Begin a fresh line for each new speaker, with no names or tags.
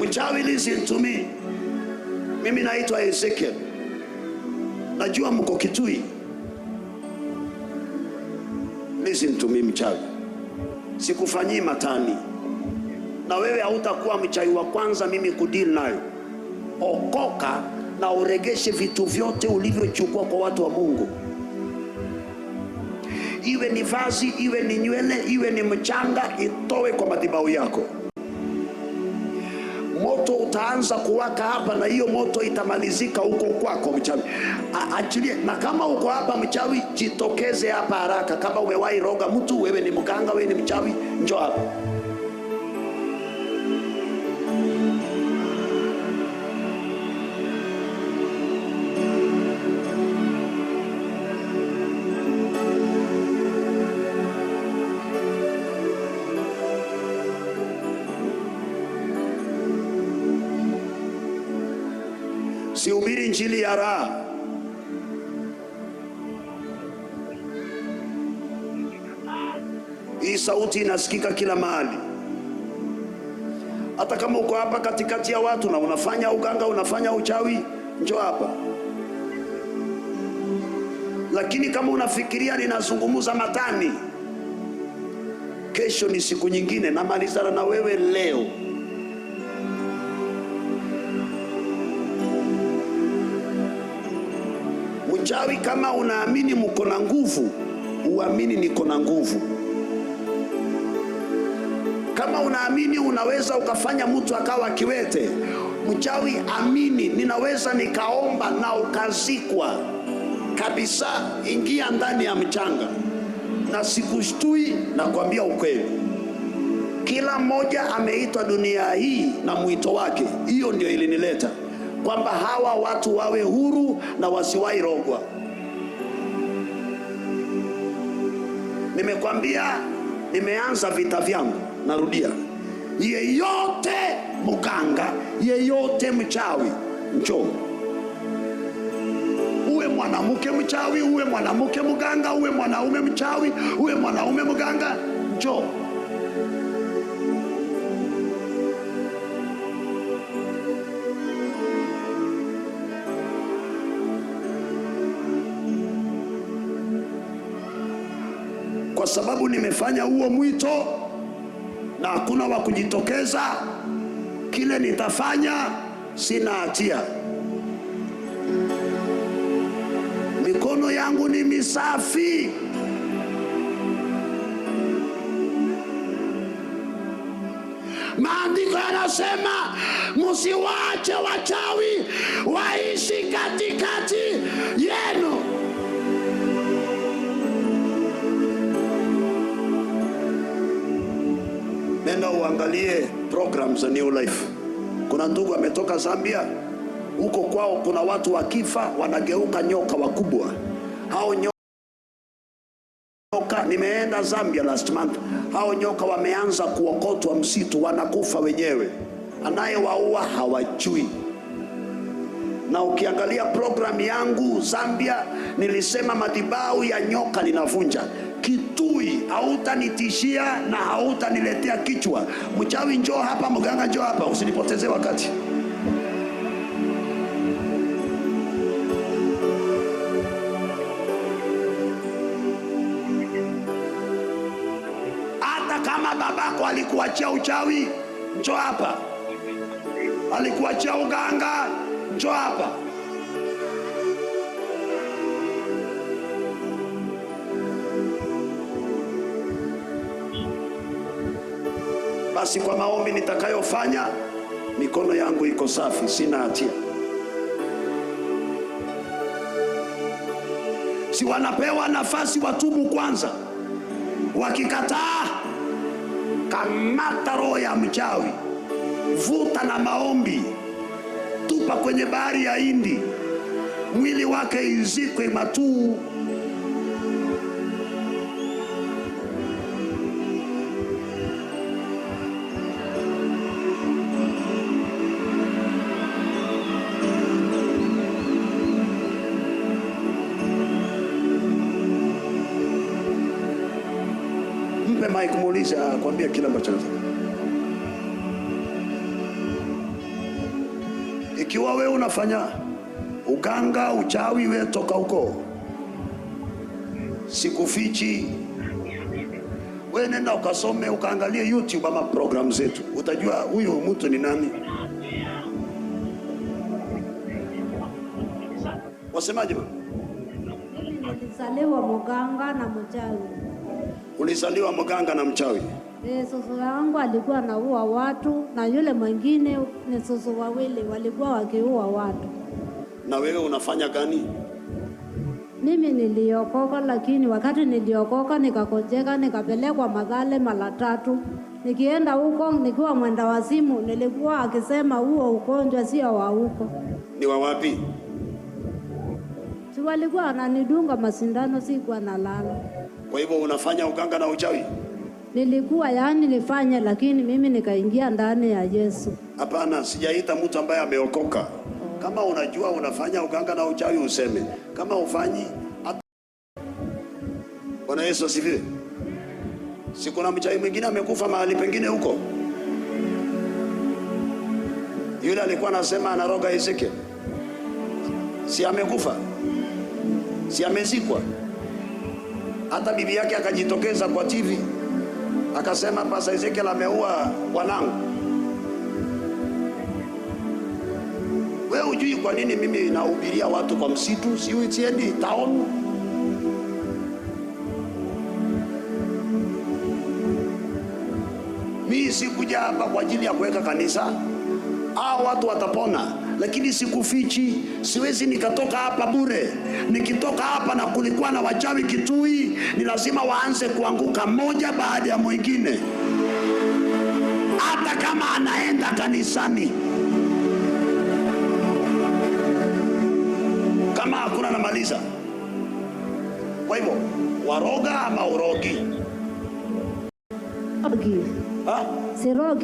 Mchawi, listen to me. Mimi naitwa Ezekiel. Najua mko Kitui. Listen to me mchawi. Sikufanyii matani. Na wewe hautakuwa mchawi wa kwanza mimi kudeal nayo. Okoka na uregeshe vitu vyote ulivyochukua kwa watu wa Mungu. Iwe ni vazi, iwe ni nywele, iwe ni mchanga, itoe kwa madhabahu yako. Moto utaanza kuwaka hapa na hiyo moto itamalizika huko kwako mchawi. Achilie. Na kama uko hapa mchawi, jitokeze hapa haraka. Kama umewahi roga mtu, wewe ni mganga, wewe ni mchawi, njoo hapa. Sihubiri injili ya raha. Hii sauti inasikika kila mahali. Hata kama uko hapa katikati ya watu na unafanya uganga, unafanya uchawi, njoo hapa. Lakini kama unafikiria ninazungumza matani, kesho ni siku nyingine, namalizana na wewe leo. Mchawi, kama unaamini mko na nguvu, uamini niko na nguvu. Kama unaamini unaweza ukafanya mtu akawa kiwete, mchawi, amini ninaweza nikaomba na ukazikwa kabisa. Ingia ndani ya mchanga na sikushtui, na kuambia ukweli. Kila mmoja ameitwa dunia hii na mwito wake. Hiyo ndio ilinileta, kwamba hawa watu wawe huru na wasiwahi rogwa. Nimekwambia nimeanza vita vyangu. Narudia, yeyote mganga, yeyote mchawi, njoo. Uwe mwanamke mchawi, uwe mwanamke mganga, uwe mwanaume mchawi, uwe mwanaume mganga, njoo. Kwa sababu nimefanya huo mwito na hakuna wa kujitokeza, kile nitafanya sina hatia. Mikono yangu ni misafi. Maandiko yanasema msiwache wachawi waishi katikati yenu. Nenda uangalie program za New Life. Kuna ndugu ametoka Zambia, huko kwao kuna watu wakifa wanageuka nyoka wakubwa. Hao nyoka, nimeenda Zambia last month, hao nyoka wameanza kuokotwa msitu, wanakufa wenyewe, anayewaua hawajui. Na ukiangalia program yangu Zambia, nilisema madhabahu ya nyoka linavunja. Kitui hautanitishia na hautaniletea kichwa. Mchawi njoo hapa, mganga njoo hapa, usinipoteze wakati. Hata kama babako alikuachia uchawi, njoo hapa. Alikuachia uganga, njoo hapa. Basi kwa maombi nitakayofanya, mikono yangu iko safi, sina hatia. Si wanapewa nafasi watubu kwanza? Wakikataa, kamata roho ya mchawi, vuta na maombi, tupa kwenye bahari ya Hindi, mwili wake izikwe Matuu. Mpe Mike, muulize, kwambia kila ambacho anataka. Ikiwa we unafanya uganga, uchawi, we toka huko, sikufichi. We nenda ukasome, ukaangalie YouTube ama program zetu, utajua huyu mtu ni nani. Wasemaje?
Nilizaliwa mganga na mchawi.
Ulizaliwa mganga na mchawi?
Susu wangu alikuwa anaua watu na yule mwingine ni susu wawili walikuwa wakiua watu.
Na wewe unafanya gani?
Mimi niliokoka, lakini wakati niliokoka nikakojeka, nikapelekwa Mathale mara 3. Nikienda huko nikiwa mwenda wazimu, nilikuwa akisema huo ugonjwa sio wa huko.
Ni wa wapi?
Si walikuwa ananidunga masindano, sikuwa nalala.
Kwa hivyo unafanya uganga na uchawi?
Nilikuwa nifanye, lakini mimi nikaingia ndani ya Yesu.
Hapana, sijaita mtu ambaye ameokoka. Kama unajua unafanya uganga na uchawi useme, kama ufanyi. Bwana Yesu asifiwe. Si kuna mchawi mwingine amekufa mahali pengine huko? Yule alikuwa anasema anaroga Ezekiel, si amekufa? Si amezikwa? Hata bibi yake akajitokeza kwa TV akasema Pastor Ezekiel ameua wanangu. Wewe hujui kwa nini mimi nahubiria watu kwa msitu? Si uitiendi town? Mimi sikuja hapa kwa ajili ya kuweka kanisa. Hao watu watapona, lakini sikufichi. Siwezi nikatoka hapa bure. Nikitoka hapa na kulikuwa na wachawi Kitui, ni lazima waanze kuanguka mmoja baada ya mwingine, hata kama anaenda kanisani. Kama hakuna namaliza. Kwa hivyo waroga ama urogi?
Sirogi.